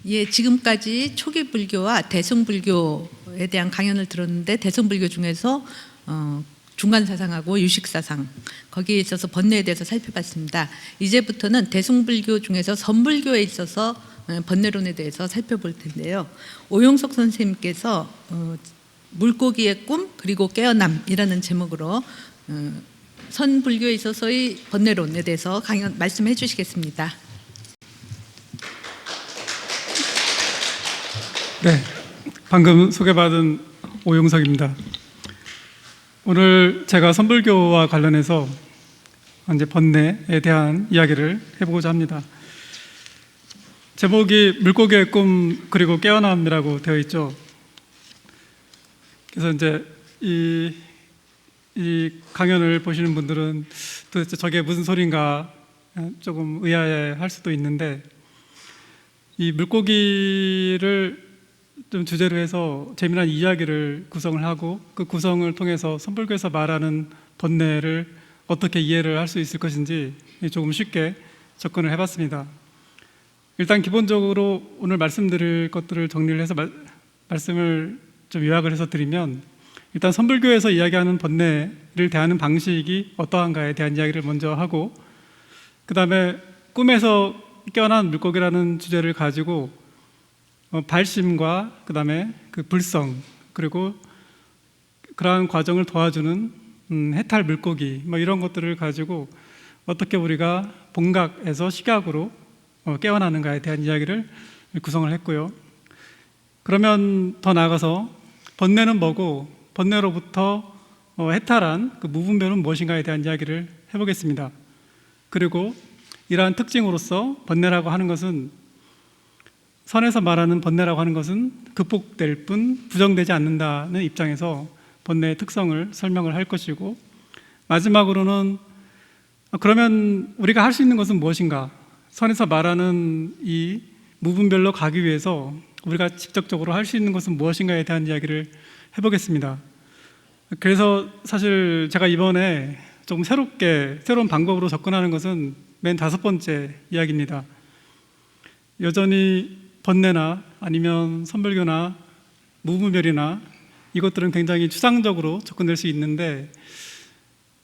예, 지금까지 초기 불교와 대승불교에 대한 강연을 들었는데 대승불교 중에서 중간 사상하고 유식 사상 거기에 있어서 번뇌에 대해서 살펴봤습니다. 이제부터는 대승불교 중에서 선불교에 있어서 번뇌론에 대해서 살펴볼 텐데요. 오용석 선생님께서 물고기의 꿈 그리고 깨어남이라는 제목으로 선불교에 있어서의 번뇌론에 대해서 강연 말씀해 주시겠습니다. 네, 방금 소개받은 오용석입니다. 오늘 제가 선불교와 관련해서 이제 번뇌에 대한 이야기를 해보고자 합니다. 제목이 물고기의 꿈 그리고 깨어남이라고 되어 있죠. 그래서 이제 이 강연을 보시는 분들은 도대체 저게 무슨 소린가 조금 의아해할 수도 있는데, 이 물고기를 좀 주제로 해서 재미난 이야기를 구성을 하고 그 구성을 통해서 선불교에서 말하는 번뇌를 어떻게 이해를 할 수 있을 것인지 조금 쉽게 접근을 해봤습니다. 일단 기본적으로 오늘 말씀드릴 것들을 정리를 해서 말씀을 좀 요약을 해서 드리면, 일단 선불교에서 이야기하는 번뇌를 대하는 방식이 어떠한가에 대한 이야기를 먼저 하고, 그 다음에 꿈에서 깨어난 물고기라는 주제를 가지고 발심과 그 다음에 그 불성 그리고 그러한 과정을 도와주는 해탈 물고기 이런 것들을 가지고 어떻게 우리가 본각에서 식약으로 깨어나는가에 대한 이야기를 구성을 했고요. 그러면 더 나아가서 번뇌는 뭐고 번뇌로부터 해탈한 그 무분별은 무엇인가에 대한 이야기를 해보겠습니다. 그리고 이러한 특징으로서 번뇌라고 하는 것은, 선에서 말하는 번뇌라고 하는 것은 극복될 뿐 부정되지 않는다는 입장에서 번뇌의 특성을 설명을 할 것이고, 마지막으로는 그러면 우리가 할 수 있는 것은 무엇인가, 선에서 말하는 이 무분별로 가기 위해서 우리가 직접적으로 할 수 있는 것은 무엇인가에 대한 이야기를 해보겠습니다. 그래서 사실 제가 이번에 조금 새로운 방법으로 접근하는 것은 맨 5번째 이야기입니다. 여전히 번뇌나 아니면 선불교나 무분별이나 이것들은 굉장히 추상적으로 접근될 수 있는데,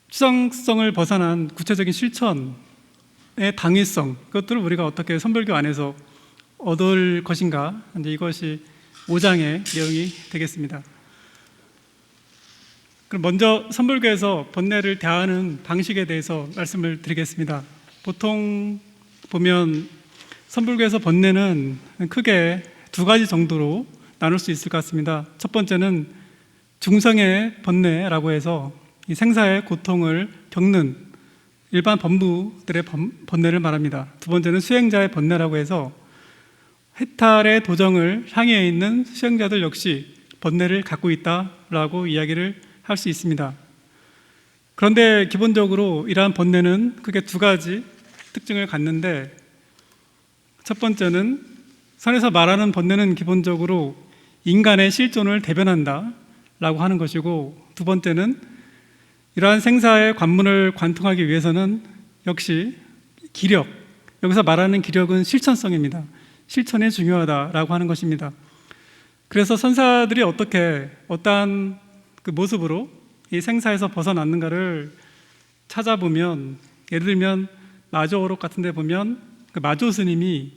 추상성을 벗어난 구체적인 실천의 당위성, 그것들을 우리가 어떻게 선불교 안에서 얻을 것인가, 이제 이것이 5장의 내용이 되겠습니다. 그럼 먼저 선불교에서 번뇌를 대하는 방식에 대해서 말씀을 드리겠습니다. 보통 보면 선불교에서 번뇌는 크게 2가지 정도로 나눌 수 있을 것 같습니다. 첫 번째는 중생의 번뇌라고 해서 이 생사의 고통을 겪는 일반 범부들의 번뇌를 말합니다. 두 번째는 수행자의 번뇌라고 해서 해탈의 도정을 향해 있는 수행자들 역시 번뇌를 갖고 있다라고 이야기를 할 수 있습니다. 그런데 기본적으로 이러한 번뇌는 크게 2가지 특징을 갖는데, 첫 번째는 선에서 말하는 번뇌는 기본적으로 인간의 실존을 대변한다 라고 하는 것이고, 두 번째는 이러한 생사의 관문을 관통하기 위해서는 역시 기력, 여기서 말하는 기력은 실천성입니다. 실천이 중요하다라고 하는 것입니다. 그래서 선사들이 어떠한 그 모습으로 이 생사에서 벗어났는가를 찾아보면, 예를 들면 마조어록 같은 데 보면 그 마조 스님이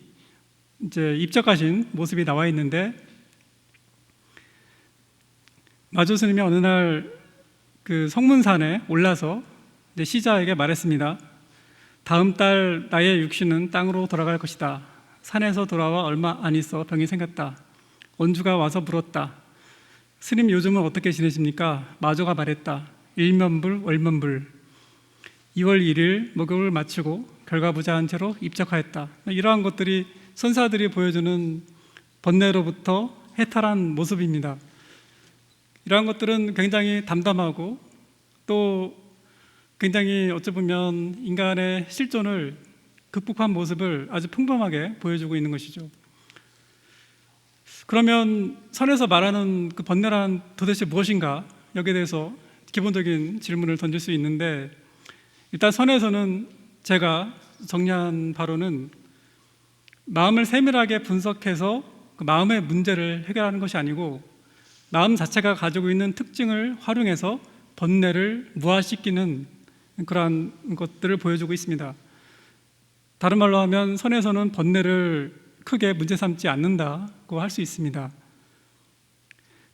이제 입적하신 모습이 나와 있는데, 마조 스님이 어느 날 그 성문산에 올라서 이제 시자에게 말했습니다. 다음 달 나의 육신은 땅으로 돌아갈 것이다. 산에서 돌아와 얼마 안 있어 병이 생겼다. 원주가 와서 물었다. 스님 요즘은 어떻게 지내십니까? 마조가 말했다. 일면불 월면불. 2월 1일 목욕을 마치고 결과부자한 채로 입적하였다. 이러한 것들이 선사들이 보여주는 번뇌로부터 해탈한 모습입니다. 이러한 것들은 굉장히 담담하고 또 굉장히 어찌 보면 인간의 실존을 극복한 모습을 아주 풍부하게 보여주고 있는 것이죠. 그러면 선에서 말하는 그 번뇌란 도대체 무엇인가, 여기에 대해서 기본적인 질문을 던질 수 있는데, 일단 선에서는 제가 정리한 바로는 마음을 세밀하게 분석해서 그 마음의 문제를 해결하는 것이 아니고 마음 자체가 가지고 있는 특징을 활용해서 번뇌를 무화시키는 그러한 것들을 보여주고 있습니다. 다른 말로 하면 선에서는 번뇌를 크게 문제 삼지 않는다고 할 수 있습니다.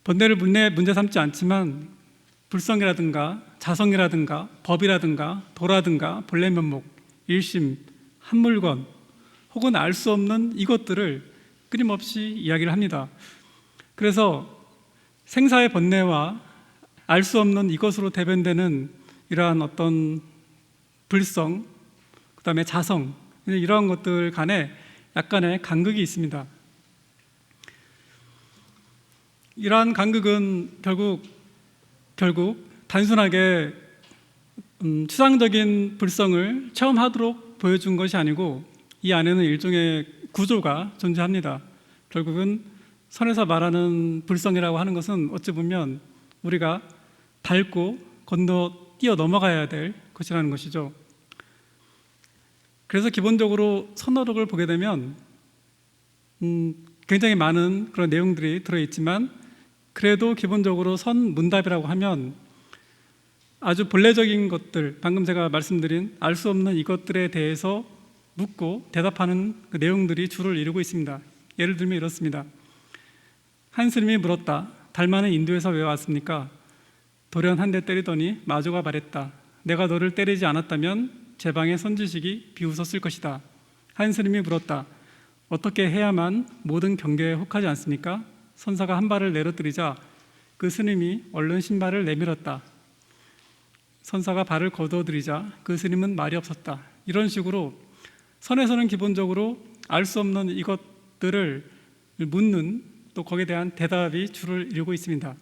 번뇌를 문제 삼지 않지만 불성이라든가 자성이라든가 법이라든가 도라든가 본래 면목, 일심, 한 물건 혹은 알 수 없는 이것들을 끊임없이 이야기를 합니다. 그래서 생사의 번뇌와 알 수 없는 이것으로 대변되는 이러한 어떤 불성, 그 다음에 자성, 이러한 것들 간에 약간의 간극이 있습니다. 이러한 간극은 결국 단순하게 추상적인 불성을 체험하도록 보여준 것이 아니고 이 안에는 일종의 구조가 존재합니다. 결국은 선에서 말하는 불성이라고 하는 것은 어찌 보면 우리가 밟고 뛰어 넘어가야 될 것이라는 것이죠. 그래서 기본적으로 선어록을 보게 되면 굉장히 많은 그런 내용들이 들어있지만 그래도 기본적으로 선문답이라고 하면 아주 본래적인 것들, 방금 제가 말씀드린 알 수 없는 이것들에 대해서 묻고 대답하는 그 내용들이 주를 이루고 있습니다. 예를 들면 이렇습니다. 한 스님이 물었다. 달마는 인도에서 왜 왔습니까? 돌연 한 대 때리더니 마조가 말했다. 내가 너를 때리지 않았다면 제 방의 선지식이 비웃었을 것이다. 한 스님이 물었다. 어떻게 해야만 모든 경계에 혹하지 않습니까? 선사가 한 발을 내려뜨리자 그 스님이 얼른 신발을 내밀었다. 선사가 발을 걷어들이자 그 스님은 말이 없었다. 이런 식으로 선에서는 기본적으로 알 수 없는 이것들을 묻는 또 거기에 대한 대답이 주를 이루고 있습니다.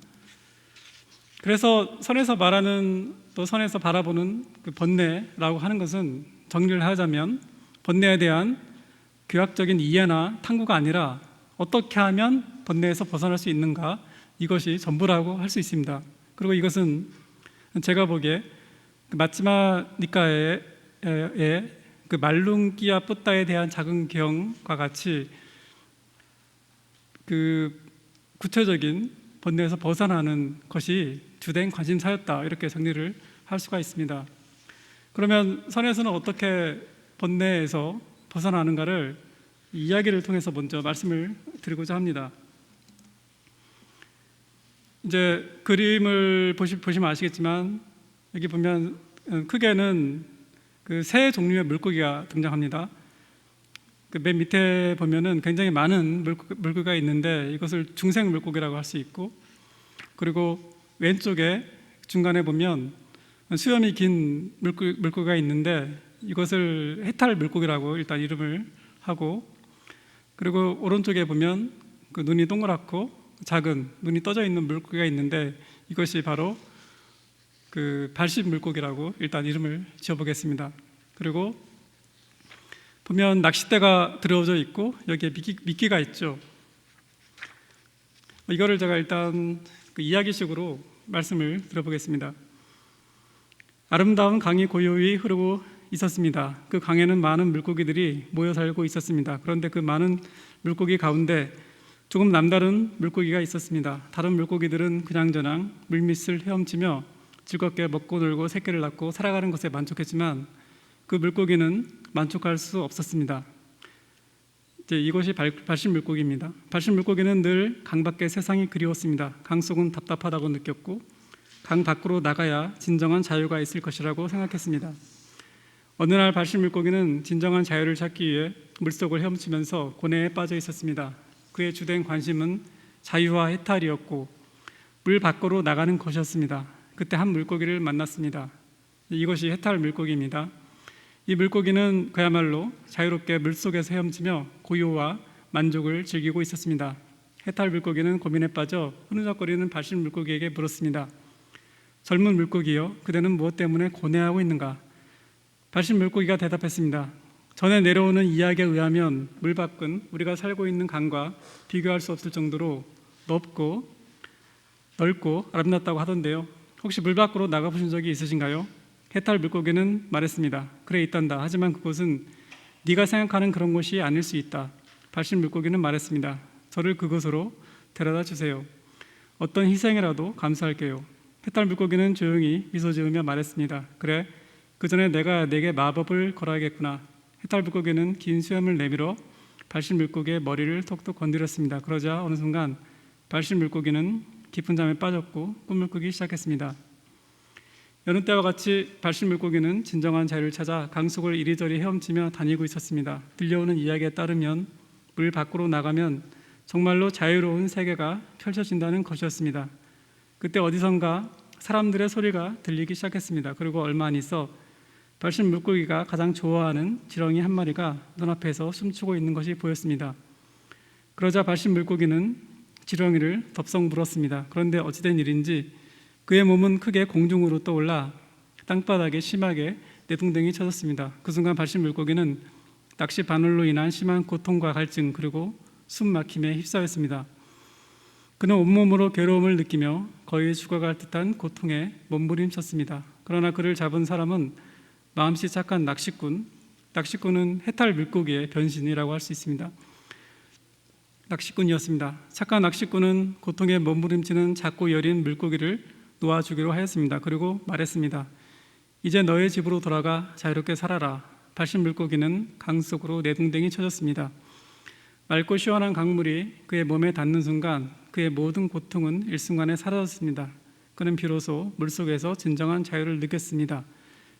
그래서 선에서 말하는 또 선에서 바라보는 그 번뇌라고 하는 것은 정리를 하자면 번뇌에 대한 교학적인 이해나 탐구가 아니라 어떻게 하면 번뇌에서 벗어날 수 있는가, 이것이 전부라고 할 수 있습니다. 그리고 이것은 제가 보기에 마찌마 니카의 그 말룽기야 뿌따에 대한 작은 경과 같이 그 구체적인 번뇌에서 벗어나는 것이 주된 관심사였다, 이렇게 정리를 할 수가 있습니다. 그러면 선에서는 어떻게 번뇌에서 벗어나는가를 이야기를 통해서 먼저 말씀을 드리고자 합니다. 이제 그림을 보시면 아시겠지만 여기 보면 크게는 그 세 종류의 물고기가 등장합니다. 그 맨 밑에 보면은 굉장히 많은 물고기가 있는데 이것을 중생 물고기라고 할 수 있고, 그리고 왼쪽에 중간에 보면 수염이 긴 물고기가 있는데 이것을 해탈 물고기라고 일단 이름을 하고, 그리고 오른쪽에 보면 그 눈이 동그랗고 작은 눈이 떠져 있는 물고기가 있는데 이것이 바로 그 발식 물고기라고 일단 이름을 지어보겠습니다. 그리고 보면 낚싯대가 들어오져 있고 여기에 미끼가 있죠. 이거를 제가 일단 그 이야기식으로 말씀을 드려보겠습니다. 아름다운 강이 고요히 흐르고 있었습니다. 그 강에는 많은 물고기들이 모여 살고 있었습니다. 그런데 그 많은 물고기 가운데 조금 남다른 물고기가 있었습니다. 다른 물고기들은 그냥저냥 물밑을 헤엄치며 즐겁게 먹고 놀고 새끼를 낳고 살아가는 것에 만족했지만 그 물고기는 만족할 수 없었습니다. 이제 이것이 발식 물고기입니다. 발식 물고기는 늘 강 밖의 세상이 그리웠습니다. 강 속은 답답하다고 느꼈고 강 밖으로 나가야 진정한 자유가 있을 것이라고 생각했습니다. 어느 날 발식 물고기는 진정한 자유를 찾기 위해 물속을 헤엄치면서 고뇌에 빠져 있었습니다. 그의 주된 관심은 자유와 해탈이었고 물 밖으로 나가는 것이었습니다. 그때 한 물고기를 만났습니다. 이것이 해탈 물고기입니다. 이 물고기는 그야말로 자유롭게 물속에서 헤엄치며 고요와 만족을 즐기고 있었습니다. 해탈 물고기는 고민에 빠져 흐느적거리는 발식 물고기에게 물었습니다. 젊은 물고기여, 그대는 무엇 때문에 고뇌하고 있는가? 발식 물고기가 대답했습니다. 전에 내려오는 이야기에 의하면 물 밖은 우리가 살고 있는 강과 비교할 수 없을 정도로 넓고 아름답다고 하던데요. 혹시 물 밖으로 나가보신 적이 있으신가요? 해탈 물고기는 말했습니다. 그래, 있단다. 하지만 그곳은 네가 생각하는 그런 곳이 아닐 수 있다. 발신 물고기는 말했습니다. 저를 그곳으로 데려다 주세요. 어떤 희생이라도 감수할게요. 해탈 물고기는 조용히 미소 지으며 말했습니다. 그래, 그 전에 내가 내게 마법을 걸어야겠구나. 해탈 물고기는 긴 수염을 내밀어 발신 물고기의 머리를 톡톡 건드렸습니다. 그러자 어느 순간 발신 물고기는 깊은 잠에 빠졌고 꿈을 꾸기 시작했습니다. 여느 때와 같이 발신 물고기는 진정한 자유를 찾아 강속을 이리저리 헤엄치며 다니고 있었습니다. 들려오는 이야기에 따르면 물 밖으로 나가면 정말로 자유로운 세계가 펼쳐진다는 것이었습니다. 그때 어디선가 사람들의 소리가 들리기 시작했습니다. 그리고 얼마 안 있어 발신 물고기가 가장 좋아하는 지렁이 한 마리가 눈앞에서 춤추고 있는 것이 보였습니다. 그러자 발신 물고기는 지렁이를 덥석 물었습니다. 그런데 어찌된 일인지 그의 몸은 크게 공중으로 떠올라 땅바닥에 심하게 내동댕이 쳐졌습니다. 그 순간 발신 물고기는 낚시 바늘로 인한 심한 고통과 갈증 그리고 숨 막힘에 휩싸였습니다. 그는 온몸으로 괴로움을 느끼며 거의 죽어갈 듯한 고통에 몸부림쳤습니다. 그러나 그를 잡은 사람은 마음씨 착한 낚시꾼은 해탈 물고기의 변신이라고 할 수 있습니다. 낚시꾼이었습니다. 착한 낚시꾼은 고통에 몸부림치는 작고 여린 물고기를 놓아주기로 하였습니다. 그리고 말했습니다. 이제 너의 집으로 돌아가 자유롭게 살아라. 발신 물고기는 강 속으로 내동댕이 쳐졌습니다. 맑고 시원한 강물이 그의 몸에 닿는 순간 그의 모든 고통은 일순간에 사라졌습니다. 그는 비로소 물속에서 진정한 자유를 느꼈습니다.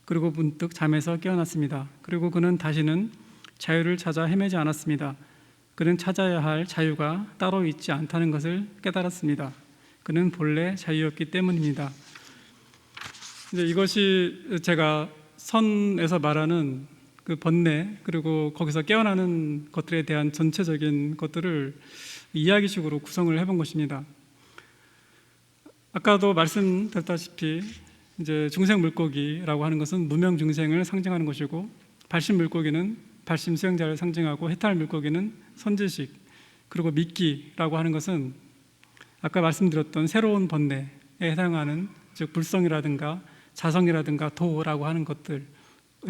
그리고 문득 잠에서 깨어났습니다. 그리고 그는 다시는 자유를 찾아 헤매지 않았습니다. 그는 찾아야 할 자유가 따로 있지 않다는 것을 깨달았습니다. 그는 본래 자유였기 때문입니다. 이제 이것이 제가 선에서 말하는 그 번뇌 그리고 거기서 깨어나는 것들에 대한 전체적인 것들을 이야기식으로 구성을 해본 것입니다. 아까도 말씀드렸다시피 이제 중생 물고기라고 하는 것은 무명 중생을 상징하는 것이고 발신 물고기는 발심 수행자를 상징하고 해탈 물고기는 선지식 그리고 미끼라고 하는 것은 아까 말씀드렸던 새로운 번뇌에 해당하는 즉 불성이라든가 자성이라든가 도라고 하는 것들에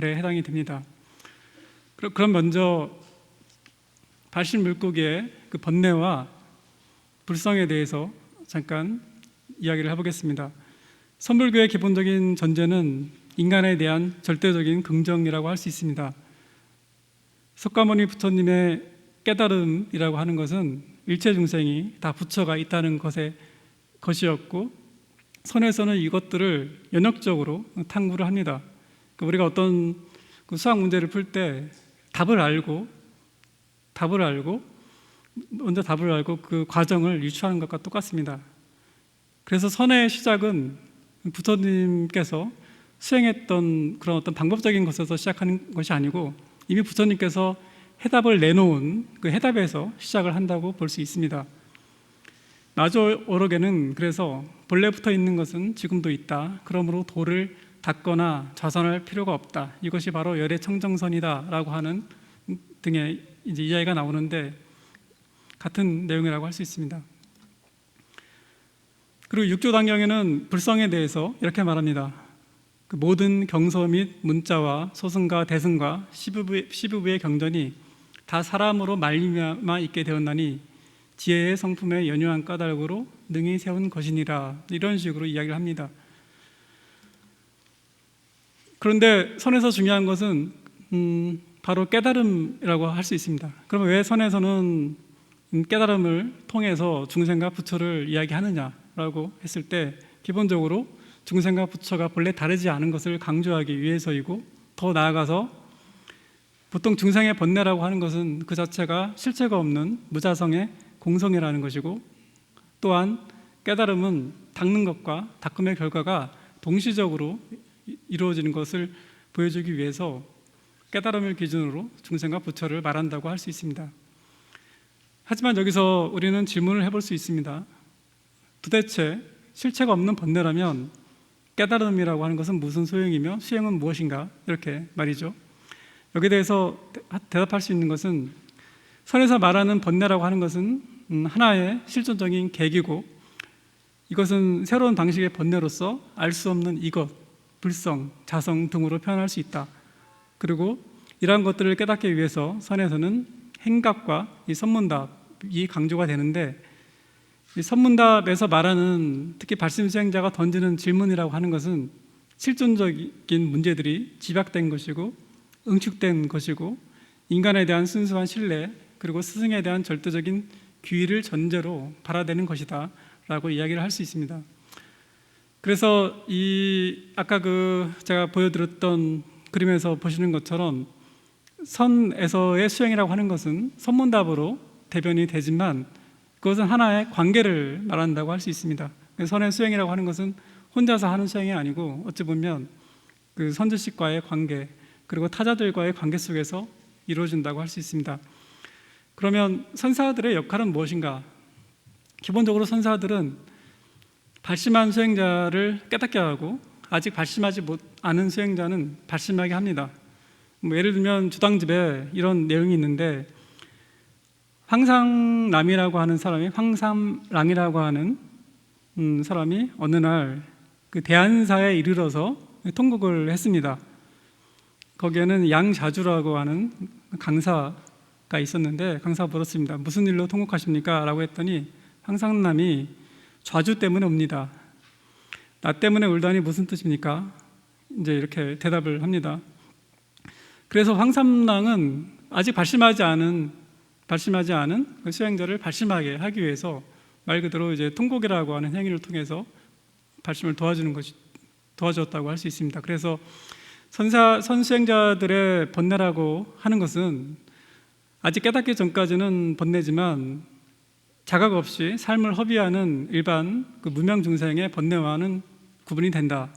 해당이 됩니다. 그럼 먼저 발신 물고기의 그 번뇌와 불성에 대해서 잠깐 이야기를 해보겠습니다. 선불교의 기본적인 전제는 인간에 대한 절대적인 긍정이라고 할 수 있습니다. 석가모니 부처님의 깨달음이라고 하는 것은 일체 중생이 다 부처가 있다는 것이었고 선에서는 이것들을 연역적으로 탐구를 합니다. 우리가 어떤 수학 문제를 풀 때 답을 알고 먼저 답을 알고 그 과정을 유추하는 것과 똑같습니다. 그래서 선의 시작은 부처님께서 수행했던 그런 어떤 방법적인 것에서 시작하는 것이 아니고 이미 부처님께서 해답을 내놓은 그 해답에서 시작을 한다고 볼 수 있습니다. 마조오록에는 그래서 본래 붙어 있는 것은 지금도 있다. 그러므로 도를 닦거나 좌선할 필요가 없다. 이것이 바로 열의 청정선이다라고 하는 등의 이제 이야기가 나오는데 같은 내용이라고 할 수 있습니다. 그리고 육조당경에는 불성에 대해서 이렇게 말합니다. 그 모든 경서 및 문자와 소승과 대승과 시부부의 경전이 다 사람으로 말미암아 있게 되었나니 지혜의 성품에 연유한 까닭으로 능히 세운 것이니라. 이런 식으로 이야기를 합니다. 그런데 선에서 중요한 것은 바로 깨달음이라고 할 수 있습니다. 그러면 왜 선에서는 깨달음을 통해서 중생과 부처를 이야기하느냐라고 했을 때 기본적으로 중생과 부처가 본래 다르지 않은 것을 강조하기 위해서이고 더 나아가서 보통 중생의 번뇌라고 하는 것은 그 자체가 실체가 없는 무자성의 공성이라는 것이고 또한 깨달음은 닦는 것과 닦음의 결과가 동시적으로 이루어지는 것을 보여주기 위해서 깨달음을 기준으로 중생과 부처를 말한다고 할 수 있습니다. 하지만 여기서 우리는 질문을 해볼 수 있습니다. 도대체 실체가 없는 번뇌라면 깨달음이라고 하는 것은 무슨 소용이며 수행은 무엇인가? 이렇게 말이죠. 여기에 대해서 대답할 수 있는 것은 선에서 말하는 번뇌라고 하는 것은 하나의 실존적인 계기고 이것은 새로운 방식의 번뇌로서 알 수 없는 이것, 불성, 자성 등으로 표현할 수 있다. 그리고 이러한 것들을 깨닫기 위해서 선에서는 행갑과 이 선문답이 강조가 되는데, 이 선문답에서 말하는 특히 발심 수행자가 던지는 질문이라고 하는 것은 실존적인 문제들이 집약된 것이고 응축된 것이고 인간에 대한 순수한 신뢰 그리고 스승에 대한 절대적인 귀의를 전제로 발화되는 것이다 라고 이야기를 할 수 있습니다. 그래서 이 아까 제가 보여드렸던 그림에서 보시는 것처럼 선에서의 수행이라고 하는 것은 선문답으로 대변이 되지만 그것은 하나의 관계를 말한다고 할 수 있습니다. 선의 수행이라고 하는 것은 혼자서 하는 수행이 아니고 어찌 보면 그 선지식과의 관계 그리고 타자들과의 관계 속에서 이루어진다고 할 수 있습니다. 그러면 선사들의 역할은 무엇인가? 기본적으로 선사들은 발심한 수행자를 깨닫게 하고 아직 발심하지 않은 수행자는 발심하게 합니다. 예를 들면 주당집에 이런 내용이 있는데, 황상람이라고 하는 사람이 사람이 어느 날 그 대안사에 이르러서 통곡을 했습니다. 거기에는 양자주라고 하는 강사가 있었는데 강사가 물었습니다. 무슨 일로 통곡하십니까? 라고 했더니 황상람이 좌주 때문에 웁니다. 나 때문에 울다니 무슨 뜻입니까? 이제 이렇게 대답을 합니다. 그래서 황상람은 아직 발심하지 않은 그 수행자를 발심하게 하기 위해서 말 그대로 이제 통곡이라고 하는 행위를 통해서 발심을 도와줬다고 할 수 있습니다. 그래서 선수행자들의 번뇌라고 하는 것은 아직 깨닫기 전까지는 번뇌지만 자각 없이 삶을 허비하는 일반 그 무명 중생의 번뇌와는 구분이 된다.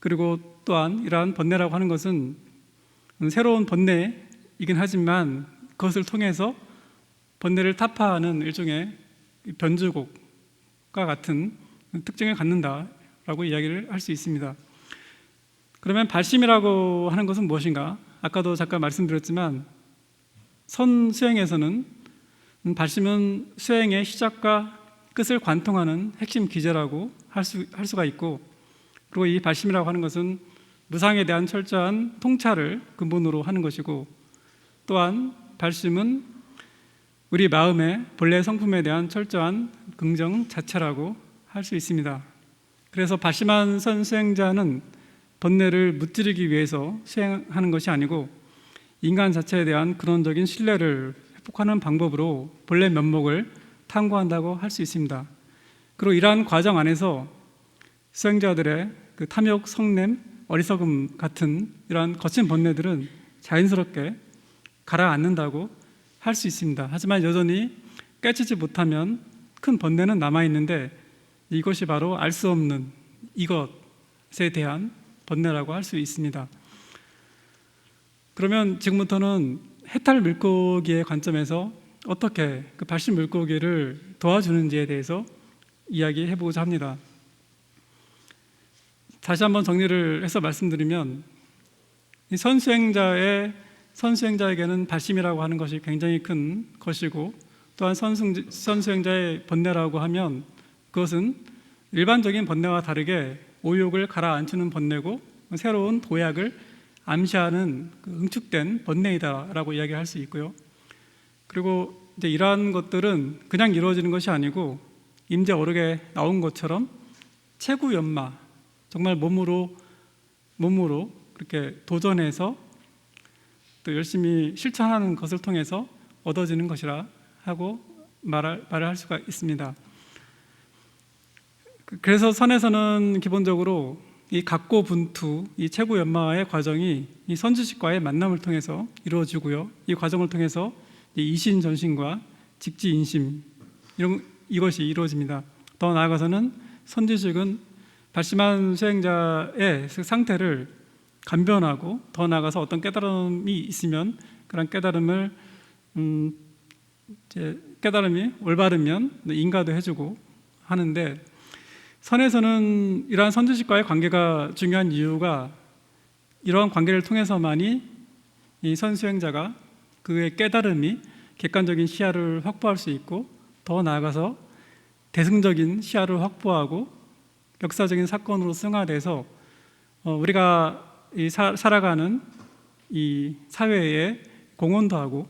그리고 또한 이러한 번뇌라고 하는 것은 새로운 번뇌이긴 하지만 그것을 통해서 번뇌를 타파하는 일종의 변주곡과 같은 특징을 갖는다라고 이야기를 할 수 있습니다. 그러면 발심이라고 하는 것은 무엇인가? 아까도 잠깐 말씀드렸지만 선수행에서는 발심은 수행의 시작과 끝을 관통하는 핵심 기제라고 할 수가 있고, 그리고 이 발심이라고 하는 것은 무상에 대한 철저한 통찰을 근본으로 하는 것이고, 또한 발심은 우리 마음의 본래 성품에 대한 철저한 긍정 자체라고 할 수 있습니다. 그래서 발심한 선수행자는 번뇌를 무찌르기 위해서 수행하는 것이 아니고 인간 자체에 대한 근원적인 신뢰를 회복하는 방법으로 본래 면목을 탐구한다고 할 수 있습니다. 그리고 이러한 과정 안에서 수행자들의 그 탐욕, 성냄, 어리석음 같은 이러한 거친 번뇌들은 자연스럽게 가라앉는다고 할 수 있습니다. 하지만 여전히 깨치지 못하면 큰 번뇌는 남아있는데 이것이 바로 알 수 없는 이것에 대한 번뇌라고 할 수 있습니다. 그러면 지금부터는 해탈 물고기의 관점에서 어떻게 그 발심 물고기를 도와주는지에 대해서 이야기해 보고자 합니다. 다시 한번 정리를 해서 말씀드리면 이 선수행자에게는 발심이라고 하는 것이 굉장히 큰 것이고, 또한 선수행자의 번뇌라고 하면 그것은 일반적인 번뇌와 다르게 오욕을 가라앉히는 번뇌고 새로운 도약을 암시하는 그 응축된 번뇌이다라고 이야기할 수 있고요. 그리고 이제 이러한 것들은 그냥 이루어지는 것이 아니고 임재 어록에 나온 것처럼 체구연마, 정말 몸으로 그렇게 도전해서 또 열심히 실천하는 것을 통해서 얻어지는 것이라 하고 말을 할 수가 있습니다. 그래서 선에서는 기본적으로 이 각고 분투, 이 체구 연마의 과정이 이 선지식과의 만남을 통해서 이루어지고요. 이 과정을 통해서 이신 전신과 직지 인심 이것이 이루어집니다. 더 나아가서는 선지식은 발심한 수행자의 상태를 간변하고, 더 나아가서 어떤 깨달음이 있으면 그런 깨달음이 올바르면 인가도 해주고 하는데, 선에서는 이러한 선지식과의 관계가 중요한 이유가 이러한 관계를 통해서만이 이 선수행자가 그의 깨달음이 객관적인 시야를 확보할 수 있고, 더 나아가서 대승적인 시야를 확보하고 역사적인 사건으로 승화돼서 우리가 살아가는 이 사회에 공헌도 하고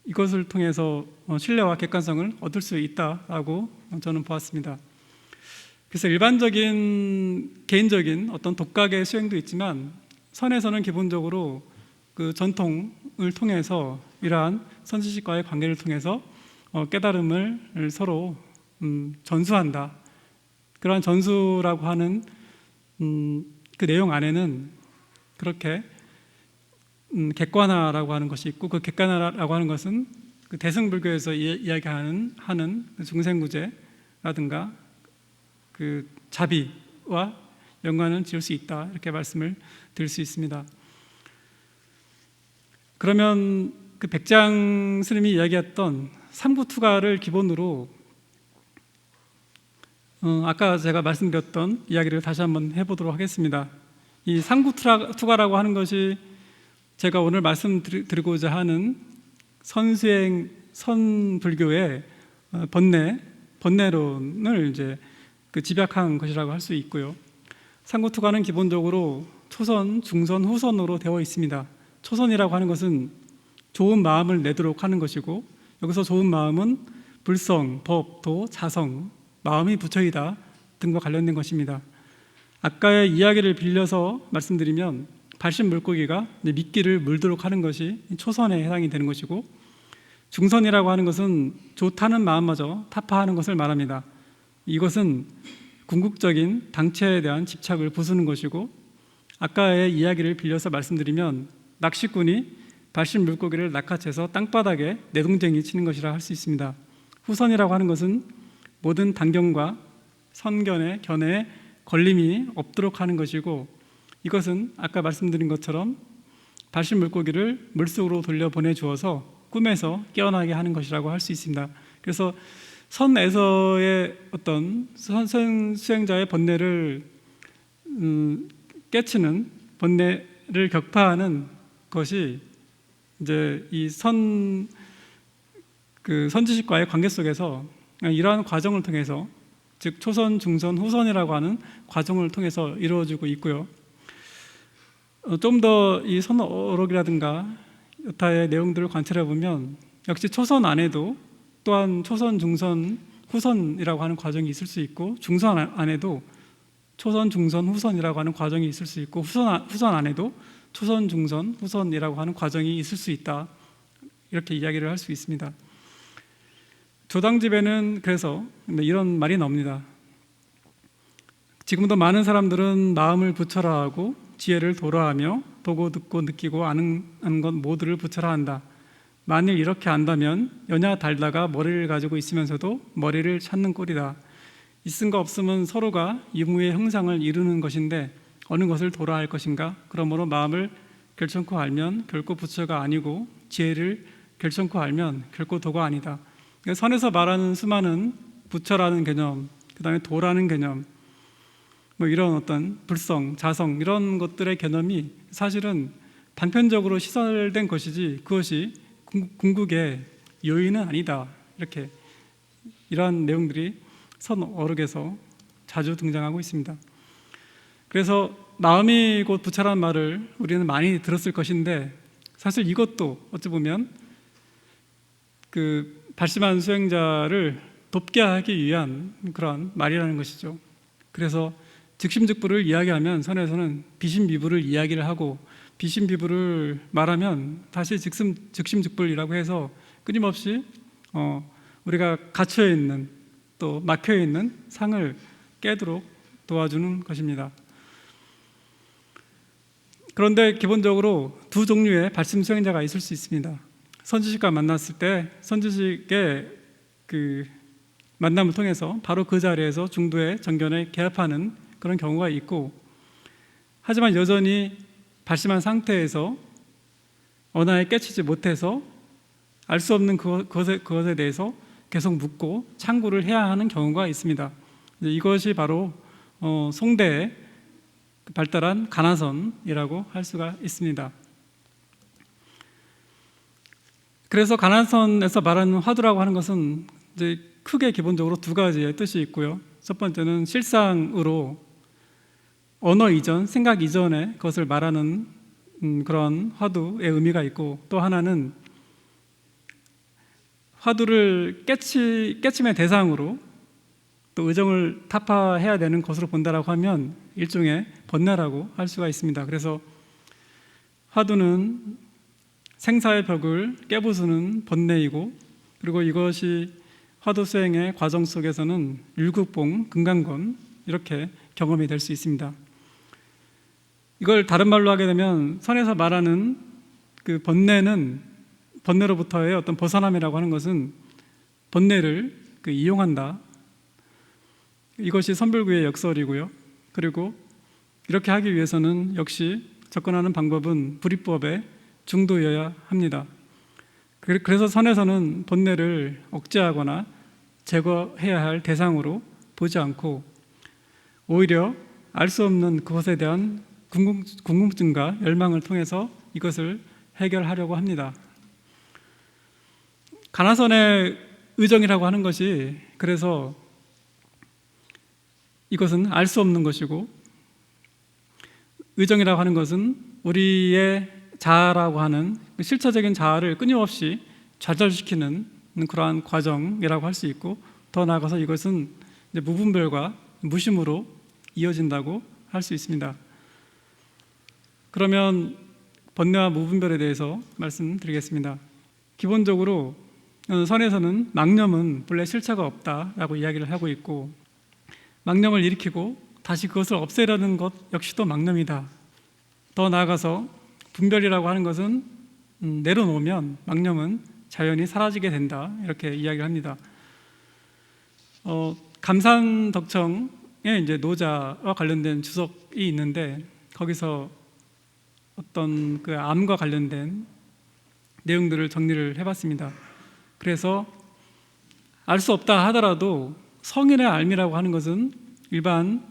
이것을 통해서 신뢰와 객관성을 얻을 수 있다라고 저는 보았습니다. 그래서 일반적인 개인적인 어떤 독학의 수행도 있지만 선에서는 기본적으로 그 전통을 통해서 이러한 선지식과의 관계를 통해서 깨달음을 서로 전수한다. 그러한 전수라고 하는 그 내용 안에는 그렇게 객관화라고 하는 것이 있고, 그 객관화라고 하는 것은 그 대승불교에서 이야기하는 중생구제라든가 그 자비와 연관을 지을 수 있다, 이렇게 말씀을 드릴 수 있습니다. 그러면 그 백장 스님이 이야기했던 삼구투가를 기본으로 아까 제가 말씀드렸던 이야기를 다시 한번 해보도록 하겠습니다. 이 삼구투가라고 하는 것이 제가 오늘 말씀드리고자 하는 선수행 선불교의 번뇌론을 이제 그 집약한 것이라고 할 수 있고요. 삼구투가는 기본적으로 초선, 중선, 후선으로 되어 있습니다. 초선이라고 하는 것은 좋은 마음을 내도록 하는 것이고, 여기서 좋은 마음은 불성, 법, 도, 자성, 마음이 부처이다 등과 관련된 것입니다. 아까의 이야기를 빌려서 말씀드리면 발신 물고기가 미끼를 물도록 하는 것이 초선에 해당이 되는 것이고, 중선이라고 하는 것은 좋다는 마음마저 타파하는 것을 말합니다. 이것은 궁극적인 당체에 대한 집착을 부수는 것이고, 아까의 이야기를 빌려서 말씀드리면 낚시꾼이 발신 물고기를 낚아채서 땅바닥에 내동쟁이 치는 것이라 할 수 있습니다. 후선이라고 하는 것은 모든 단견과 선견의 견해에 걸림이 없도록 하는 것이고, 이것은 아까 말씀드린 것처럼 발신 물고기를 물속으로 돌려보내 주어서 꿈에서 깨어나게 하는 것이라고 할 수 있습니다. 그래서 선에서의 어떤 선 수행자의 번뇌를 깨치는, 번뇌를 격파하는 것이 이제 이 선지식과의 관계 속에서 이러한 과정을 통해서, 즉 초선, 중선, 후선이라고 하는 과정을 통해서 이루어지고 있고요. 좀 더 이 선어록이라든가 여타의 내용들을 관찰해 보면 역시 초선 안에도 또한 초선, 중선, 후선이라고 하는 과정이 있을 수 있고, 중선 안에도 초선, 중선, 후선이라고 하는 과정이 있을 수 있고, 후선 안에도 초선, 중선, 후선이라고 하는 과정이 있을 수 있다, 이렇게 이야기를 할 수 있습니다. 조당집에는 그래서 이런 말이 나옵니다. 지금도 많은 사람들은 마음을 부처라 하고 지혜를 도라하며 보고 듣고 느끼고 아는 것 모두를 부처라 한다. 만일 이렇게 안다면 연야 달다가 머리를 가지고 있으면서도 머리를 찾는 꼴이다. 있음과 없음은 서로가 유무의 형상을 이루는 것인데 어느 것을 도라 할 것인가? 그러므로 마음을 결정코 알면 결코 부처가 아니고 지혜를 결정코 알면 결코 도가 아니다. 그러니까 선에서 말하는 수많은 부처라는 개념, 그 다음에 도라는 개념, 이런 어떤 불성, 자성, 이런 것들의 개념이 사실은 단편적으로 시설된 것이지 그것이 궁극의 요인은 아니다, 이렇게 이러한 내용들이 선어록에서 자주 등장하고 있습니다. 그래서 마음이 곧 부처라는 말을 우리는 많이 들었을 것인데, 사실 이것도 어찌 보면 그 발심한 수행자를 돕게 하기 위한 그런 말이라는 것이죠. 그래서 즉심즉불을 이야기하면 선에서는 비심비불을 이야기를 하고, 비심비불을 말하면 다시 즉심즉불이라고 해서 끊임없이 우리가 갇혀 있는, 또 막혀 있는 상을 깨도록 도와주는 것입니다. 그런데 기본적으로 두 종류의 발심 수행자가 있을 수 있습니다. 선지식과 만났을 때 선지식의 그 만남을 통해서 바로 그 자리에서 중도의 정견에 개합하는 그런 경우가 있고, 하지만 여전히 발심한 상태에서 언어에 깨치지 못해서 알 수 없는 그것에 대해서 계속 묻고 참고를 해야 하는 경우가 있습니다. 이것이 바로 송대의 발달한 가나선이라고 할 수가 있습니다. 그래서 가나선에서 말하는 화두라고 하는 것은 이제 크게 기본적으로 두 가지의 뜻이 있고요. 첫 번째는 실상으로 언어 이전, 생각 이전의 것을 말하는 그런 화두의 의미가 있고, 또 하나는 화두를 깨침의 대상으로 또 의정을 타파해야 되는 것으로 본다라고 하면 일종의 번뇌라고 할 수가 있습니다. 그래서 화두는 생사의 벽을 깨부수는 번뇌이고, 그리고 이것이 화두 수행의 과정 속에서는 율국봉, 금강건 이렇게 경험이 될 수 있습니다. 이걸 다른 말로 하게 되면 선에서 말하는 그 번뇌로부터의 어떤 벗어남이라고 하는 것은 번뇌를 이용한다. 이것이 선불구의 역설이고요. 그리고 이렇게 하기 위해서는 역시 접근하는 방법은 불이법의 중도여야 합니다. 그래서 선에서는 번뇌를 억제하거나 제거해야 할 대상으로 보지 않고 오히려 알 수 없는 그것에 대한 궁금증과 열망을 통해서 이것을 해결하려고 합니다. 가나선의 의정이라고 하는 것이 그래서 이것은 알 수 없는 것이고, 의정이라고 하는 것은 우리의 자아라고 하는 실체적인 자아를 끊임없이 좌절시키는 그러한 과정이라고 할 수 있고, 더 나아가서 이것은 이제 무분별과 무심으로 이어진다고 할 수 있습니다. 그러면 번뇌와 무분별에 대해서 말씀드리겠습니다. 기본적으로 선에서는 망념은 본래 실체가 없다라고 이야기를 하고 있고, 망념을 일으키고 다시 그것을 없애려는 것 역시도 망념이다. 더 나아가서 분별이라고 하는 것은 내려놓으면 망념은 자연히 사라지게 된다, 이렇게 이야기를 합니다. 감산덕청에 이제 노자와 관련된 주석이 있는데, 거기서 어떤 그 암과 관련된 내용들을 정리를 해봤습니다. 그래서 알 수 없다 하더라도 성인의 알미라고 하는 것은 일반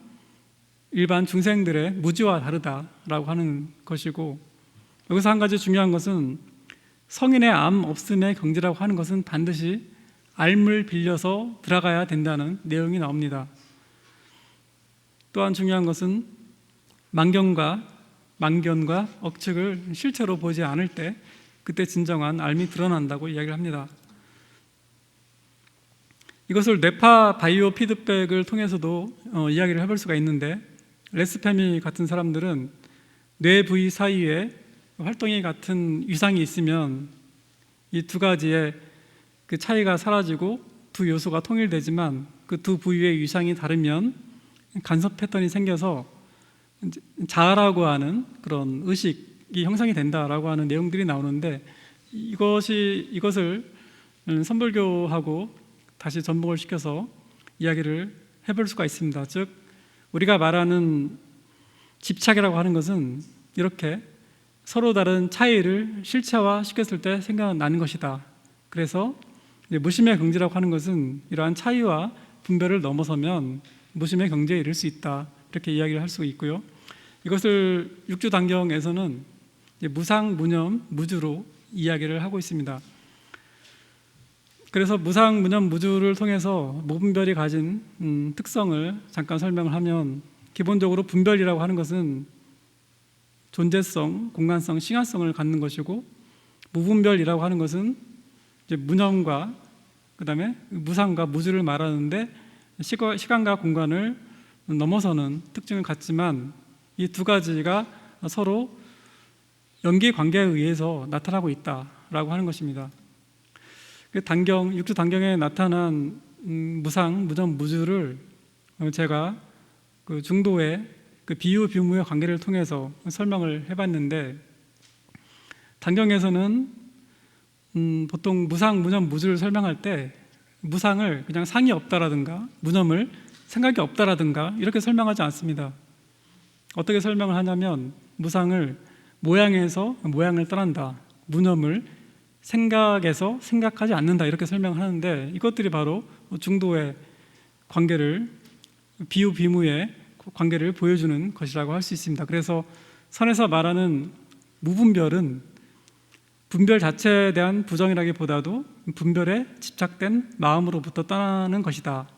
중생들의 무지와 다르다라고 하는 것이고, 여기서 한 가지 중요한 것은 성인의 암 없음의 경지라고 하는 것은 반드시 알물 빌려서 들어가야 된다는 내용이 나옵니다. 또한 중요한 것은 망견과 억측을 실체로 보지 않을 때 그때 진정한 알미 드러난다고 이야기를 합니다. 이것을 뇌파 바이오 피드백을 통해서도 이야기를 해볼 수가 있는데, 레스페미 같은 사람들은 뇌 부위 사이에 활동이 같은 위상이 있으면 이 두 가지의 그 차이가 사라지고 두 요소가 통일되지만 그 두 부위의 위상이 다르면 간섭 패턴이 생겨서 자아라고 하는 그런 의식이 형성이 된다라고 하는 내용들이 나오는데, 이것을 선불교하고 다시 전복을 시켜서 이야기를 해볼 수가 있습니다. 즉 우리가 말하는 집착이라고 하는 것은 이렇게 서로 다른 차이를 실체화 시켰을 때 생각나는 것이다. 그래서 무심의 경지라고 하는 것은 이러한 차이와 분별을 넘어서면 무심의 경지에 이를 수 있다, 이렇게 이야기를 할 수 있고요. 이것을 육주단경에서는 무상, 무념, 무주로 이야기를 하고 있습니다. 그래서 무상, 무념, 무주를 통해서 무분별이 가진 특성을 잠깐 설명을 하면, 기본적으로 분별이라고 하는 것은 존재성, 공간성, 싱화성을 갖는 것이고, 무분별이라고 하는 것은 이제 무념과 그다음에 무상과 무주를 말하는데, 시간과 공간을 넘어서는 특징을 갖지만 이 두 가지가 서로 연계 관계에 의해서 나타나고 있다라고 하는 것입니다. 육주 단경에 나타난 무상, 무념, 무주를 제가 그 중도의 그 비유 비무의 관계를 통해서 설명을 해봤는데, 단경에서는 보통 무상, 무념, 무주를 설명할 때 무상을 그냥 상이 없다라든가 무념을 생각이 없다라든가 이렇게 설명하지 않습니다. 어떻게 설명을 하냐면, 무상을 모양에서 모양을 떠난다, 무념을 생각에서 생각하지 않는다, 이렇게 설명하는데, 이것들이 바로 중도의 관계를, 비유 비무의 관계를 보여주는 것이라고 할 수 있습니다. 그래서 선에서 말하는 무분별은 분별 자체에 대한 부정이라기보다도 분별에 집착된 마음으로부터 떠나는 것이다.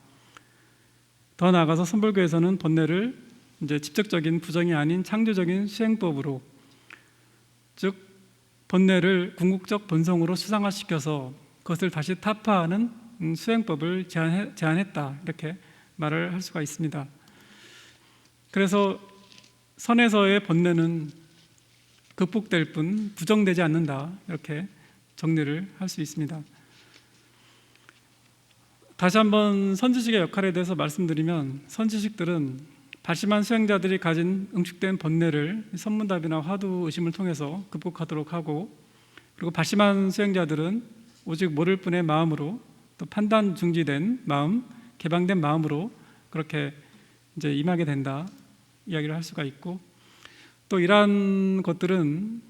더 나아가서 선불교에서는 번뇌를 이제 직접적인 부정이 아닌 창조적인 수행법으로, 즉 번뇌를 궁극적 본성으로 수상화시켜서 그것을 다시 타파하는 수행법을 제안했다, 이렇게 말을 할 수가 있습니다. 그래서 선에서의 번뇌는 극복될 뿐 부정되지 않는다, 이렇게 정리를 할 수 있습니다. 다시 한번 선지식의 역할에 대해서 말씀드리면, 선지식들은 발심한 수행자들이 가진 응축된 번뇌를 선문답이나 화두의심을 통해서 극복하도록 하고, 그리고 발심한 수행자들은 오직 모를 뿐의 마음으로, 또 판단 중지된 마음, 개방된 마음으로 그렇게 이제 임하게 된다, 이야기를 할 수가 있고, 또 이러한 것들은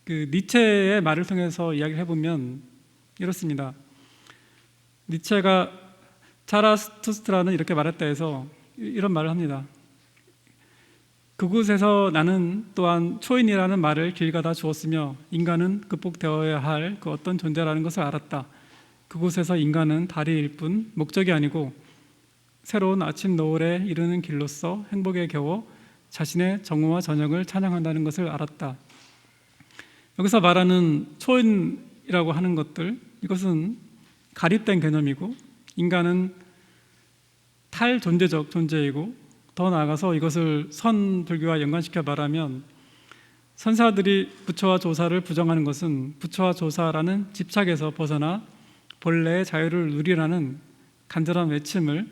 그 니체의 말을 통해서 이야기를 해보면 이렇습니다. 니체가 차라투스트라는 이렇게 말했다 해서 이런 말을 합니다. 그곳에서 나는 또한 초인이라는 말을 길 가다 주었으며 인간은 극복되어야 할 그 어떤 존재라는 것을 알았다. 그곳에서 인간은 다리일 뿐 목적이 아니고 새로운 아침 노을에 이르는 길로서 행복에 겨워 자신의 정오와 저녁을 찬양한다는 것을 알았다. 여기서 말하는 초인이라고 하는 것들, 이것은 가립된 개념이고, 인간은 탈존재적 존재이고, 더 나아가서 이것을 선불교와 연관시켜 말하면, 선사들이 부처와 조사를 부정하는 것은 부처와 조사라는 집착에서 벗어나 본래의 자유를 누리라는 간절한 외침을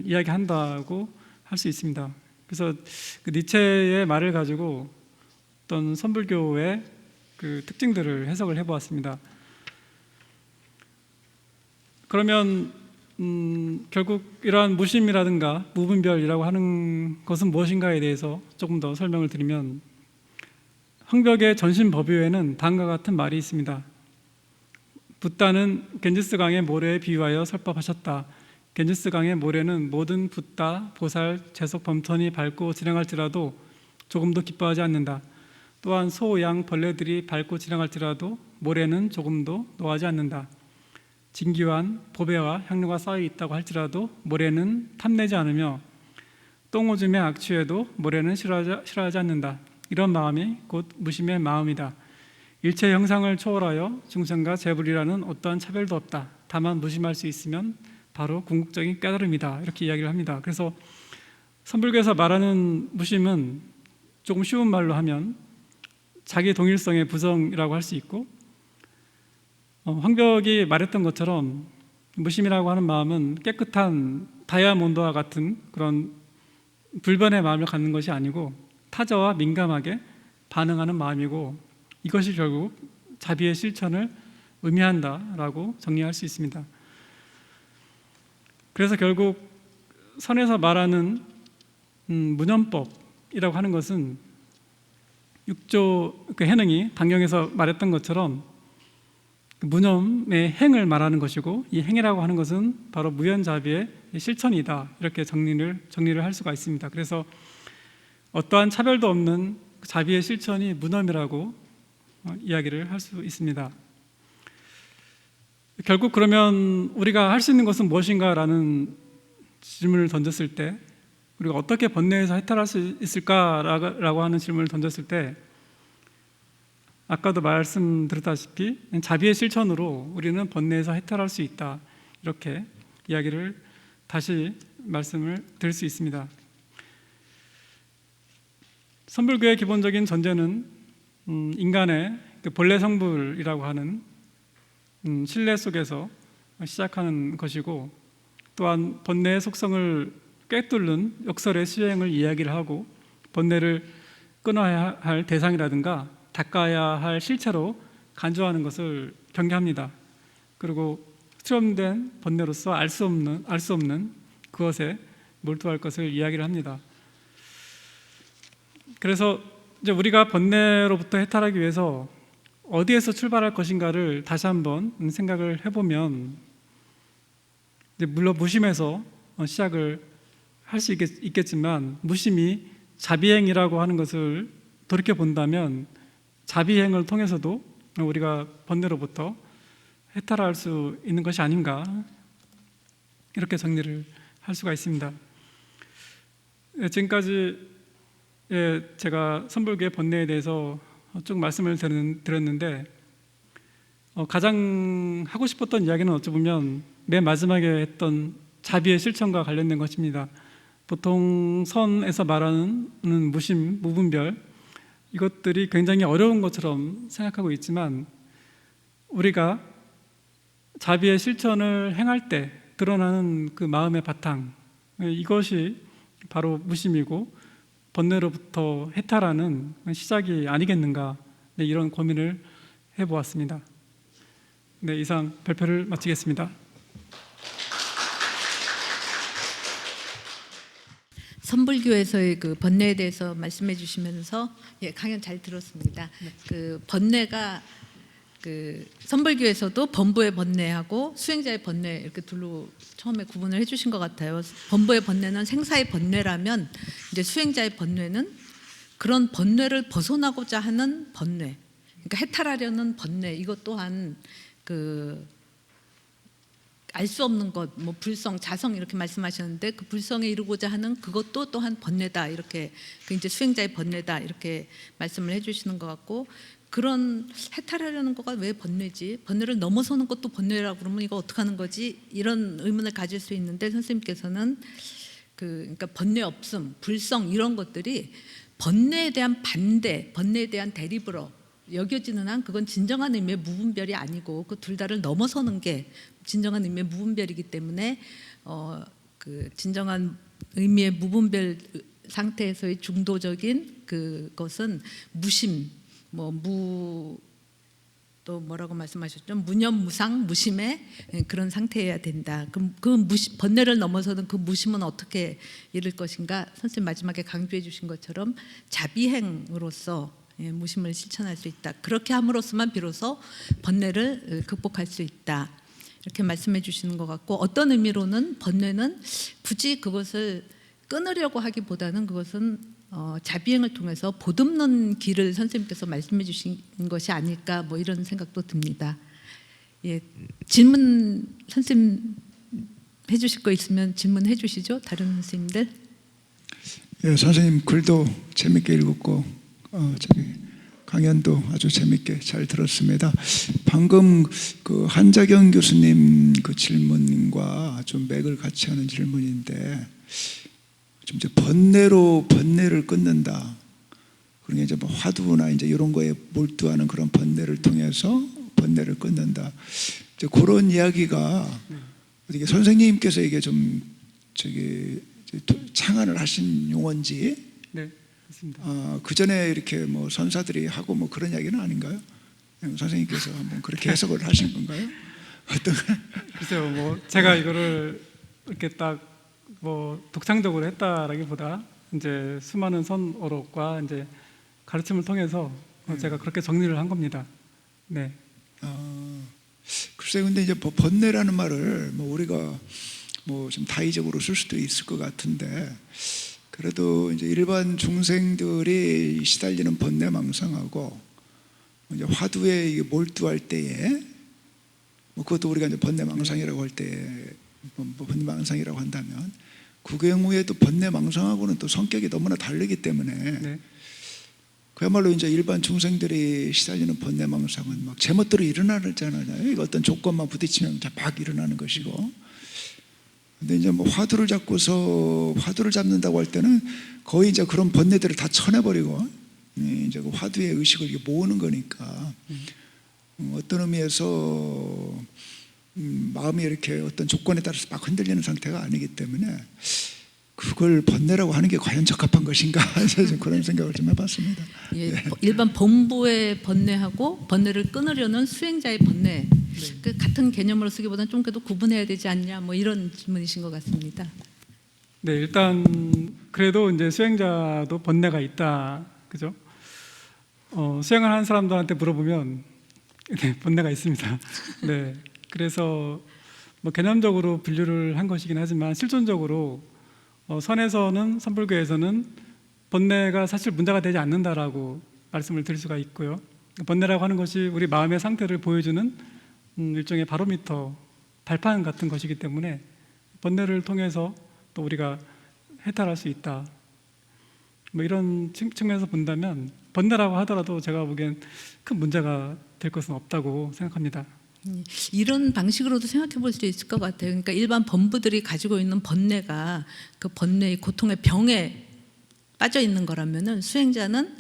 이야기한다고 할 수 있습니다. 그래서 그 니체의 말을 가지고 어떤 선불교의 그 특징들을 해석을 해보았습니다. 그러면 결국 이러한 무심이라든가 무분별이라고 하는 것은 무엇인가에 대해서 조금 더 설명을 드리면, 황벽의 전신법요에는 다음과 같은 말이 있습니다. 붓다는 겐지스 강의 모래에 비유하여 설법하셨다. 겐지스 강의 모래는 모든 붓다, 보살, 재속, 범턴이 밟고 지나갈지라도 조금도 기뻐하지 않는다. 또한 소, 양, 벌레들이 밟고 지나갈지라도 모래는 조금도 노하지 않는다. 진기환, 보배와 향료가 쌓여 있다고 할지라도 모래는 탐내지 않으며 똥오줌에 악취해도 모래는 싫어하지 않는다. 이런 마음이 곧 무심의 마음이다. 일체 형상을 초월하여 중생과 재불이라는 어떠한 차별도 없다. 다만 무심할 수 있으면 바로 궁극적인 깨달음이다, 이렇게 이야기를 합니다. 그래서 선불교에서 말하는 무심은 조금 쉬운 말로 하면 자기 동일성의 부정이라고 할 수 있고, 황벽이 말했던 것처럼 무심이라고 하는 마음은 깨끗한 다이아몬드와 같은 그런 불변의 마음을 갖는 것이 아니고 타자와 민감하게 반응하는 마음이고, 이것이 결국 자비의 실천을 의미한다라고 정리할 수 있습니다. 그래서 결국 선에서 말하는 무념법이라고 하는 것은 육조 그 해능이 당경에서 말했던 것처럼 무념의 행을 말하는 것이고, 이 행이라고 하는 것은 바로 무연자비의 실천이다, 이렇게 정리를 할 수가 있습니다. 그래서 어떠한 차별도 없는 자비의 실천이 무념이라고 이야기를 할 수 있습니다. 결국 그러면 우리가 할 수 있는 것은 무엇인가라는 질문을 던졌을 때, 우리가 어떻게 번뇌에서 해탈할 수 있을까라고 하는 질문을 던졌을 때, 아까도 말씀드렸다시피 자비의 실천으로 우리는 번뇌에서 해탈할 수 있다, 이렇게 이야기를 다시 말씀을 드릴 수 있습니다. 선불교의 기본적인 전제는 인간의 본래 성불이라고 하는 신뢰 속에서 시작하는 것이고, 또한 번뇌의 속성을 꿰뚫는 역설의 수행을 이야기를 하고, 번뇌를 끊어야 할 대상이라든가 닦아야 할 실체로 간주하는 것을 경계합니다. 그리고 수렴된 번뇌로서 알 수 없는 그것에 몰두할 것을 이야기를 합니다. 그래서 이제 우리가 번뇌로부터 해탈하기 위해서 어디에서 출발할 것인가를 다시 한번 생각을 해보면, 이제 물론 무심에서 시작을 할 수 있겠지만, 무심이 자비행이라고 하는 것을 돌이켜 본다면 자비행을 통해서도 우리가 번뇌로부터 해탈할 수 있는 것이 아닌가, 이렇게 정리를 할 수가 있습니다. 지금까지 제가 선불교의 번뇌에 대해서 쭉 말씀을 드렸는데, 가장 하고 싶었던 이야기는 어찌 보면 맨 마지막에 했던 자비의 실천과 관련된 것입니다. 보통 선에서 말하는 무심, 무분별, 이것들이 굉장히 어려운 것처럼 생각하고 있지만 우리가 자비의 실천을 행할 때 드러나는 그 마음의 바탕, 이것이 바로 무심이고 번뇌로부터 해탈하는 시작이 아니겠는가, 이런 고민을 해보았습니다. 네, 이상 발표를 마치겠습니다. 선불교에서의 그 번뇌에 대해서 말씀해 주시면서 강연 잘 들었습니다. 그 번뇌가 그 선불교에서도 범부의 번뇌하고 수행자의 번뇌 이렇게 둘로 처음에 구분을 해주신 것 같아요. 범부의 번뇌는 생사의 번뇌라면 이제 수행자의 번뇌는 그런 번뇌를 벗어나고자 하는 번뇌, 그러니까 해탈하려는 번뇌. 이것 또한 그 알 수 없는 것, 뭐 불성, 자성 이렇게 말씀하셨는데 그 불성에 이르고자 하는 그것도 또한 번뇌다, 이렇게 그 이제 수행자의 번뇌다 이렇게 말씀을 해주시는 것 같고, 그런 해탈하려는 거가 왜 번뇌지? 번뇌를 넘어서는 것도 번뇌라고 그러면 이거 어떻게 하는 거지? 이런 의문을 가질 수 있는데 선생님께서는 그러니까 번뇌 없음, 불성 이런 것들이 번뇌에 대한 반대, 번뇌에 대한 대립으로 여겨지는 한 그건 진정한 의미의 무분별이 아니고 그 둘 다를 넘어서는 게 진정한 의미의 무분별이기 때문에 그 진정한 의미의 무분별 상태에서의 중도적인 그것은 무심, 또 뭐라고 말씀하셨죠? 무념무상, 무심의 그런 상태여야 된다. 그럼 그 번뇌를 넘어서는 그 무심은 어떻게 이룰 것인가? 선생님 마지막에 강조해 주신 것처럼 자비행으로서 무심을 실천할 수 있다. 그렇게 함으로써만 비로소 번뇌를 극복할 수 있다. 이렇게 말씀해 주시는 것 같고, 어떤 의미로는 번뇌는 굳이 그것을 끊으려고 하기보다는 그것은 자비행을 통해서 보듬는 길을 선생님께서 말씀해 주신 것이 아닐까, 뭐 이런 생각도 듭니다. 예, 질문 선생님 해주실 거 있으면 질문해 주시죠. 다른 선생님들. 예, 선생님 글도 재밌게 읽었고 강연도 아주 재밌게 잘 들었습니다. 방금 그 한자경 교수님 그 질문과 좀 맥을 같이 하는 질문인데, 좀 이제 번뇌를 끊는다. 그러니까 이제 뭐 화두나 이제 이런 거에 몰두하는 그런 번뇌를 통해서 번뇌를 끊는다. 이제 그런 이야기가 어떻게 선생님께서 이게 좀 창안을 하신 용어인지. 네, 그렇습니다. 그 전에 이렇게 뭐 선사들이 하고 뭐 그런 이야기는 아닌가요? 선생님께서 한번 그렇게 해석을 하신 건가요? 어떤? 글쎄요, 뭐 제가 이거를 이렇게 딱 뭐 독창적으로 했다라기보다 이제 수많은 선어록과 이제 가르침을 통해서 제가 그렇게 정리를 한 겁니다. 네. 글쎄, 근데 이제 번뇌라는 말을 뭐 우리가 뭐 좀 다의적으로 쓸 수도 있을 것 같은데, 그래도 이제 일반 중생들이 시달리는 번뇌망상하고 이제 화두에 몰두할 때에 뭐 그것도 우리가 이제 번뇌망상이라고 할 때 번뇌망상이라고 한다면 그 경우에도 번뇌망상하고는 또 성격이 너무나 다르기 때문에 네. 그야말로 이제 일반 중생들이 시달리는 번뇌망상은 막 제멋대로 일어나잖아요. 이거 어떤 조건만 부딪히면 막 일어나는 것이고, 근데 이제 뭐 화두를 잡는다고 할 때는 거의 이제 그런 번뇌들을 다 쳐내버리고 이제 그 화두의 의식을 모으는 거니까 어떤 의미에서 마음이 이렇게 어떤 조건에 따라서 막 흔들리는 상태가 아니기 때문에 그걸 번뇌라고 하는 게 과연 적합한 것인가 그런 생각을 좀 해봤습니다. 예, 네. 일반 범부의 번뇌하고 번뇌를 끊으려는 수행자의 번뇌, 그 같은 개념으로 쓰기보다는 좀 그래도 구분해야 되지 않냐, 뭐 이런 질문이신 것 같습니다. 네, 일단 그래도 이제 수행자도 번뇌가 있다, 그죠? 수행을 하는 사람들한테 물어보면 네, 번뇌가 있습니다. 네, 그래서 뭐 개념적으로 분류를 한 것이긴 하지만 실존적으로 선에서는, 선불교에서는 번뇌가 사실 문제가 되지 않는다라고 말씀을 드릴 수가 있고요. 번뇌라고 하는 것이 우리 마음의 상태를 보여주는 일종의 바로미터, 발판 같은 것이기 때문에 번뇌를 통해서 또 우리가 해탈할 수 있다. 뭐 이런 측면에서 본다면 번뇌라고 하더라도 제가 보기엔 큰 문제가 될 것은 없다고 생각합니다. 이런 방식으로도 생각해 볼 수 있을 것 같아요. 그러니까 일반 범부들이 가지고 있는 번뇌가 그 번뇌의 고통의 병에 빠져 있는 거라면은 수행자는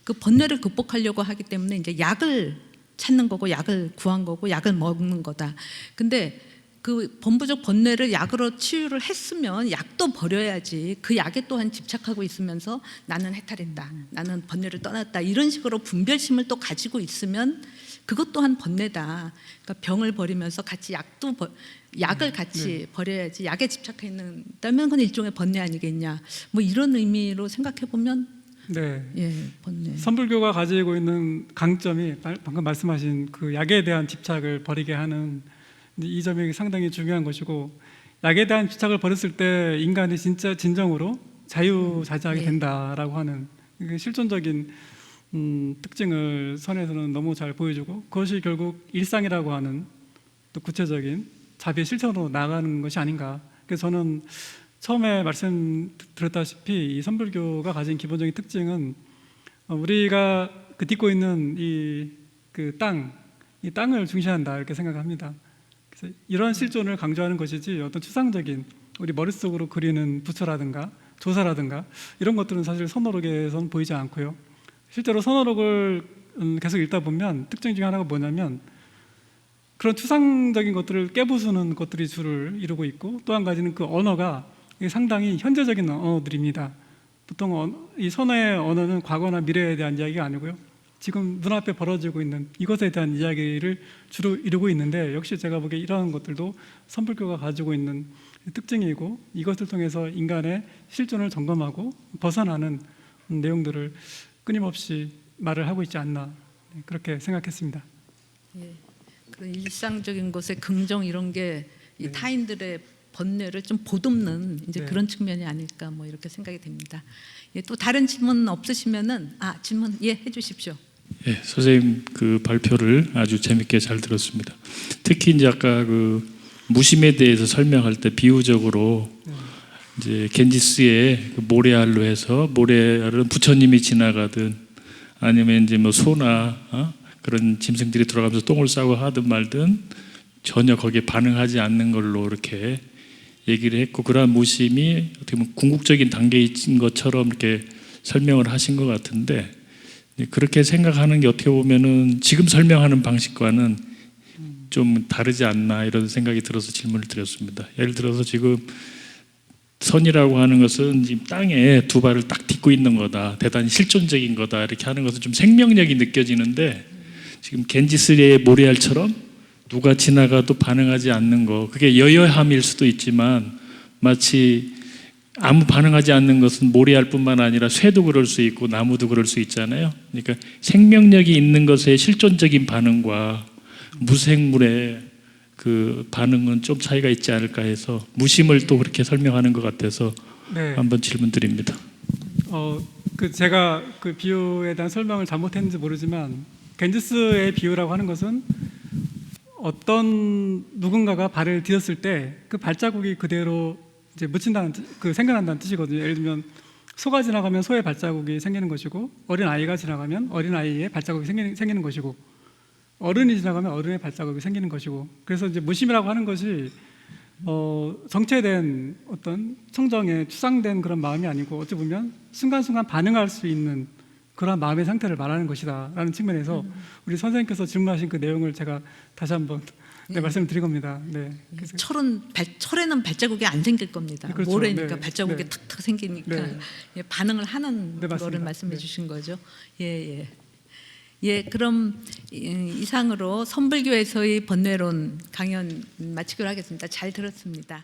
그 번뇌를 극복하려고 하기 때문에 이제 약을 찾는 거고 약을 구한 거고 약을 먹는 거다. 근데 그 범부적 번뇌를 약으로 치유를 했으면 약도 버려야지 그 약에 또한 집착하고 있으면서 나는 해탈했다, 나는 번뇌를 떠났다 이런 식으로 분별심을 또 가지고 있으면 그것 또한 번뇌다. 그러니까 병을 버리면서 같이 약을 같이 버려야지 약에 집착해 있는다면 그건 일종의 번뇌 아니겠냐. 뭐 이런 의미로 생각해 보면 네. 예, 번뇌. 선불교가 가지고 있는 강점이 방금 말씀하신 그 약에 대한 집착을 버리게 하는 이 점이 상당히 중요한 것이고, 약에 대한 집착을 버렸을 때 인간이 진짜 진정으로 자유자재하게 예. 된다라고 하는 실존적인 특징을 선에서는 너무 잘 보여주고, 그것이 결국 일상이라고 하는 또 구체적인 자비의 실천으로 나아가는 것이 아닌가. 그래서 저는 처음에 말씀드렸다시피 이 선불교가 가진 기본적인 특징은 우리가 딛고 있는 이 땅을 중시한다 이렇게 생각합니다. 그래서 이런 실존을 강조하는 것이지 어떤 추상적인 우리 머릿속으로 그리는 부처라든가 조사라든가 이런 것들은 사실 선어록에서는 보이지 않고요. 실제로 선어록을 계속 읽다 보면 특징 중에 하나가 뭐냐면 그런 추상적인 것들을 깨부수는 것들이 주를 이루고 있고, 또 한 가지는 그 언어가 상당히 현재적인 언어들입니다. 보통 이 선어의 언어는 과거나 미래에 대한 이야기가 아니고요, 지금 눈앞에 벌어지고 있는 이것에 대한 이야기를 주로 이루고 있는데, 역시 제가 보기에 이러한 것들도 선불교가 가지고 있는 특징이고, 이것을 통해서 인간의 실존을 점검하고 벗어나는 내용들을 끊임없이 말을 하고 있지 않나, 그렇게 생각했습니다. 예. 그런 일상적인 것에 긍정 이런 게 이 타인들의 번뇌를 좀 보듬는 이제 그런 측면이 아닐까 뭐 이렇게 생각이 됩니다. 예, 또 다른 질문 없으시면은 질문 해주십시오. 예, 선생님 그 발표를 아주 재밌게 잘 들었습니다. 특히 이제 아까 그 무심에 대해서 설명할 때 비유적으로 이제 겐지스의 그 모래알로 해서, 모래알은 부처님이 지나가든 아니면 이제 뭐 소나 그런 짐승들이 돌아가면서 똥을 싸고 하든 말든 전혀 거기에 반응하지 않는 걸로 이렇게 얘기를 했고, 그러한 무심이 어떻게 보면 궁극적인 단계인 것처럼 이렇게 설명을 하신 것 같은데, 그렇게 생각하는 게 어떻게 보면은 지금 설명하는 방식과는 좀 다르지 않나 이런 생각이 들어서 질문을 드렸습니다. 예를 들어서 지금 선이라고 하는 것은 지금 땅에 두 발을 딱 딛고 있는 거다, 대단히 실존적인 거다 이렇게 하는 것은 좀 생명력이 느껴지는데, 지금 겐지스의 모래알처럼 누가 지나가도 반응하지 않는 거, 그게 여여함일 수도 있지만 마치 아무 반응하지 않는 것은 모래알뿐만 아니라 쇠도 그럴 수 있고 나무도 그럴 수 있잖아요. 그러니까 생명력이 있는 것의 실존적인 반응과 무생물의 그 반응은 좀 차이가 있지 않을까 해서 무심을 또 그렇게 설명하는 것 같아서 한번 질문 드립니다. 제가 그 비유에 대한 설명을 잘못했는지 모르지만, 겐지스의 비유라고 하는 것은 어떤 누군가가 발을 디뎠을 때 그 발자국이 그대로 이제 묻힌다는 생겨난다는 뜻이거든요. 예를 들면 소가 지나가면 소의 발자국이 생기는 것이고, 어린 아이가 지나가면 어린 아이의 발자국이 생기는 것이고, 어른이 지나가면 어른의 발자국이 생기는 것이고, 그래서 이제 무심이라고 하는 것이 정체된 어떤 청정에 추상된 그런 마음이 아니고, 어찌 보면 순간순간 반응할 수 있는 그런 마음의 상태를 말하는 것이다라는 측면에서 우리 선생님께서 질문하신 그 내용을 제가 다시 한번 말씀을 드린 겁니다. 네. 철에는 발자국이 안 생길 겁니다. 그렇죠. 모래니까 발자국이 탁탁 생기니까 반응을 하는 거를 맞습니다. 말씀해 주신 거죠. 그럼 이상으로 선불교에서의 번뇌론 강연 마치기로 하겠습니다. 잘 들었습니다.